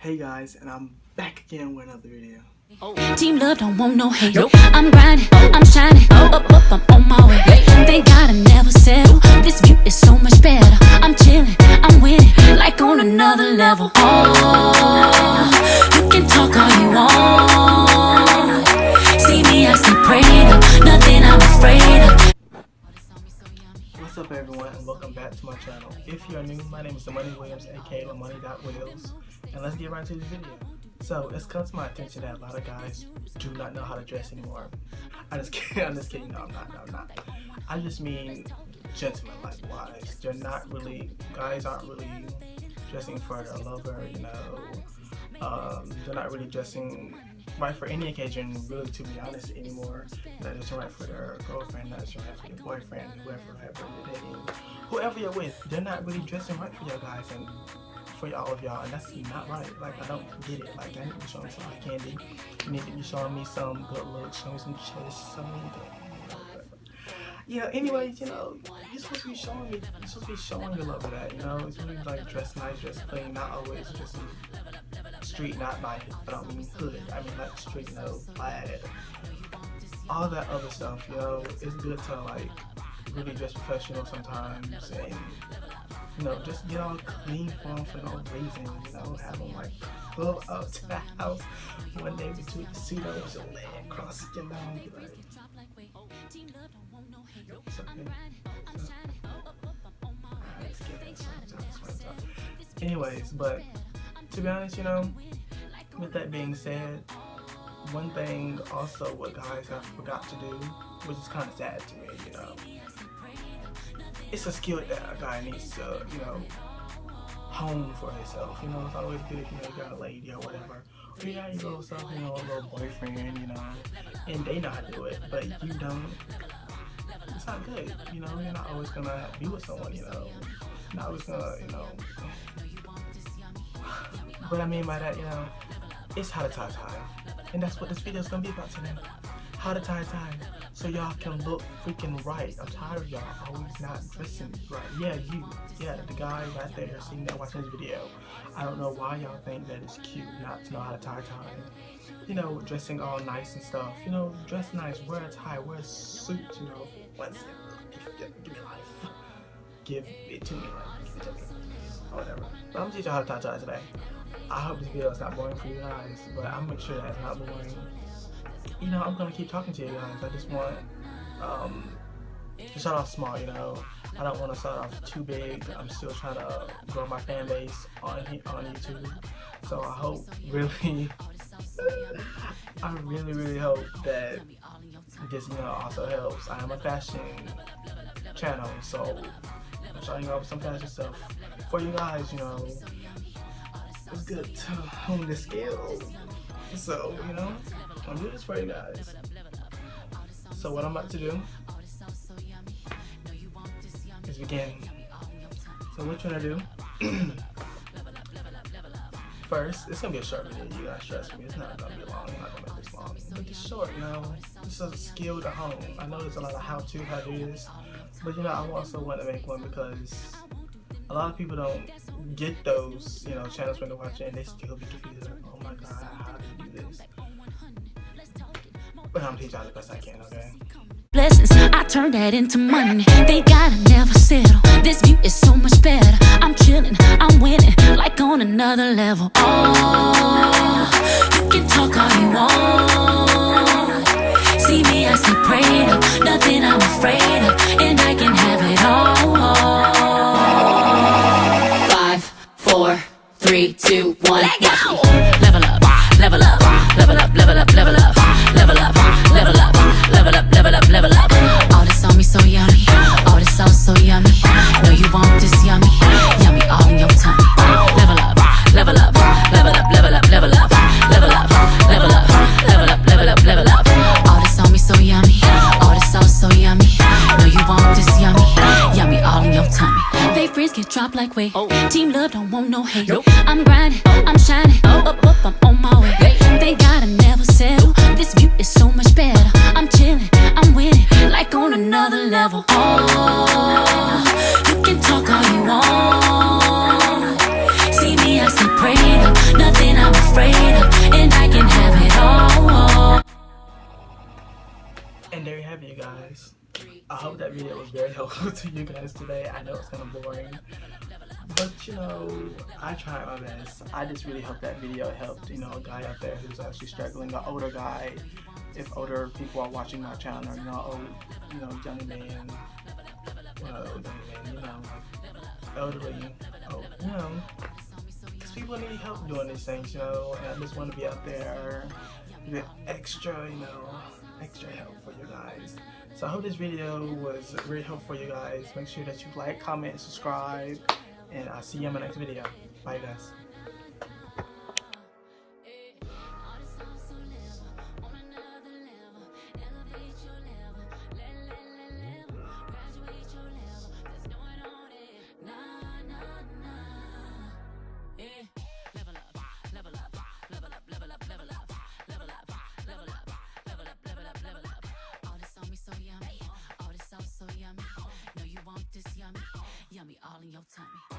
Hey guys, and I'm back again with another video. Team love don't want no hate. Nope. I'm grinding, I'm shining, up, I'm on my way. Thank God I never settle. This view is so much better. I'm chilling, I'm winning, like on another level. Oh, you can talk all you want. See me, I stay prayed up, nothing I'm afraid of. What's up everyone, and welcome back to my channel. If you're new, my name is the Money Williams, aka the Money.Wills, and let's get right into this video. So it's come to my attention that a lot of guys do not know how to dress anymore. I'm just kidding, no, I'm not. I just mean gentlemen, like wise. Guys aren't really dressing for their lover, you know. They're not really dressing right for any occasion, really, to be honest, anymore. They're dressing right for their girlfriend, not dressing right for your boyfriend, whoever you're dating, whoever you're with. They're not really dressing right for your guys and for all of y'all, and that's not right. Like, I don't get it. Like, I need to be showing some eye candy. You need to be showing me some good looks, showing some chest, some yeah, anyways, you know, you're supposed to be showing your love of that, you know. It's really like dress nice, dress clean, not always dressing street, not like, I don't mean hood, I mean like street, you know, plaid, all that other stuff, you know. It's good to like really dress professional sometimes, and you know, just get all clean for no reason, you know, have them like pull up to the house one day between the seat over your leg, cross it down, be like, it's okay. Anyways, but to be honest, you know, with that being said, one thing also what guys have forgot to do, which is kind of sad to me, you know, it's a skill that a guy needs to, you know, hone for himself. You know, it's always good if, you know, you got a lady or whatever, or you got your little self, you know, a little boyfriend, you know, and they know how to do it, but you don't. It's not good, you know. You're not always gonna be with someone, you know. You're not always gonna, you know. What I mean by that, you know, it's how to tie tie, and that's what this video is gonna be about today. How to tie tie, so y'all can look freaking right. I'm tired of y'all always not dressing right. Yeah, the guy right there sitting there watching this video. I don't know why y'all think that it's cute not to know how to tie tie. You know, dressing all nice and stuff. You know, dress nice, wear a tie, wear a suit. You know, once give me life, give it to me, like, give it to me, or whatever. But I'm gonna teach y'all how to tie tie today. I hope this video is not boring for you guys, but I'm gonna make sure that it's not boring. You know, I'm gonna keep talking to you guys. I just want to start off small, you know. I don't want to start off too big. I'm still trying to grow my fan base on YouTube. So I hope I really hope that this, you know, also helps. I am a fashion channel, so I'm showing you off some fashion stuff for you guys, you know. It's good to hone the skill. So, you know, I'm doing this for you guys. So what I'm about to do is begin. So what you're gonna do, first, it's gonna be a short video, you guys trust me, it's not gonna be long, I'm not gonna make this long. But it's short, you know, this is a skill to hone. I know there's a lot of how to do this, but you know, I also want to make one because a lot of people don't get those, you know, channels when they're watching and they still be confused, like, oh my god, how do you do this? But I'm gonna teach y'all the best I can, okay? Blessings, I turn that into money. Thank God I never settle. This view is so much better. I'm chilling, I'm winning, like on another level. Oh, you can talk all you want. See me, I stay prayed up, nothing I'm afraid of, and I can have it all. 5, 4, 3, 2, 1, watch me. Level up, level up, level up, level up, level up, level up, level up, level up, level up, level up. All this on me so yummy, all this sauce so yummy. Know you want this yummy, yummy all in your tummy. Level up, level up, level up, level up, level up, level up, level up, level up, level up, level up. All this on me so yummy, all this sauce so yummy. Know you want this yummy, yummy all in your tummy. Fake friends get dropped like weight. Team love don't want no hate. I'm grinding, I'm shining, up, I'm on my way. Thank God I never settle. This view is so much better. I'm chilling, I'm winning, like on another level. Oh, you can talk all you want. See me, I stay prayed up, nothing afraid of, and I can have it all. And there you have it, you guys. I hope that video was very helpful to you guys today. I know it's kind of boring, but you know, I tried my best. I just really hope that video helped, you know, a guy out there who's actually struggling, an older guy. If older people are watching my channel, or, you know, old, you know, young man, you know, elderly, you know, because people need help doing these things, you know, and I just want to be out there with extra, you know, extra help for you guys. So I hope this video was really helpful for you guys. Make sure that you like, comment, and subscribe, and I'll see you in my next video. Bye, guys. Yummy all in your tummy.